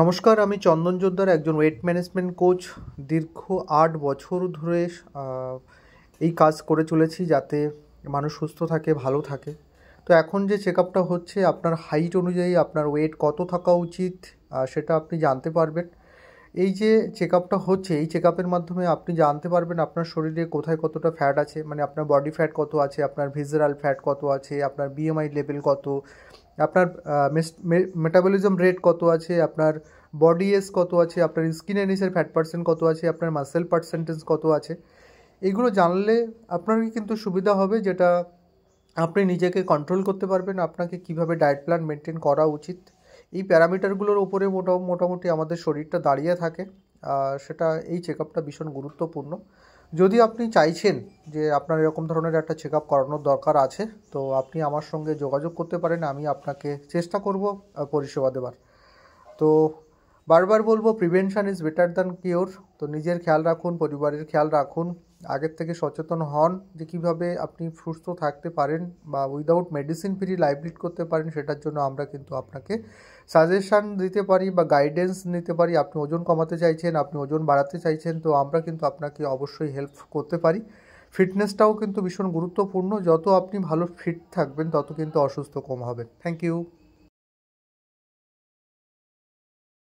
নমস্কার, আমি চন্দন জোদ্দার একজন ওয়েট ম্যানেজমেন্ট কোচ। দীর্ঘ ৮ বছর ধরে এই কাজ করে চলেছি যাতে মানুষ সুস্থ থাকে, ভালো থাকে। তো এখন যে চেক আপটা হচ্ছে, আপনার হাইট অনুযায়ী আপনার ওয়েট কত থাকা উচিত সেটা আপনি জানতে পারবেন। এই যে চেক আপটা হচ্ছে, এই চেক আপের মাধ্যমে আপনি জানতে পারবেন আপনার শরীরে কোথায় কতটা ফ্যাট আছে, মানে আপনার বডি ফ্যাট কত আছে, আপনার ভিসেরাল ফ্যাট কত আছে, আপনার বিএমআই লেভেল কত, আপনার মেটাবলিজম রেট কত আছে, আপনার বডি এজ কত আছে, আপনার স্কিন এনিসের ফ্যাট পার্সেন্ট কত আছে, আপনার মাসেল পার্সেন্টেজ কত আছে। এইগুলো জানলে আপনারই কিন্তু সুবিধা হবে, যেটা আপনি নিজেকে কন্ট্রোল করতে পারবেন, আপনাকে কিভাবে ডায়েট প্ল্যান মেনটেন করা উচিত। এই প্যারামিটারগুলোর উপরে মোটামুটি আমাদের শরীরটা দাঁড়িয়ে থাকে। সেটা এই চেক আপটা ভীষণ গুরুত্বপূর্ণ। যদি আপনি চাইছেন যে আপনার এরকম ধরনের একটা চেক আপ করানোর দরকার আছে, তো আপনি আমার সঙ্গে যোগাযোগ করতে পারেন। আমি আপনাকে চেষ্টা করব পরিষেবা দেওয়ার। তো বারবার বলবো, prevention is better than cure. তো নিজের খেয়াল রাখুন, পরিবারের খেয়াল রাখুন, আগের থেকে সচেতন হন যে কীভাবে আপনি সুস্থ থাকতে পারেন বা without medicine free life lead করতে পারেন। সেটার জন্য আমরা কিন্তু আপনাকে সাজেশান দিতে পারি বা গাইডেন্স নিতে পারি। আপনি ওজন কমাতে চাইছেন, আপনি ওজন বাড়াতে চাইছেন, তো আমরা কিন্তু আপনাকে অবশ্যই হেল্প করতে পারি। ফিটনেসটাও কিন্তু ভীষণ গুরুত্বপূর্ণ। যত আপনি ভালো ফিট থাকবেন তত কিন্তু অসুস্থ কম হবে। Thank you.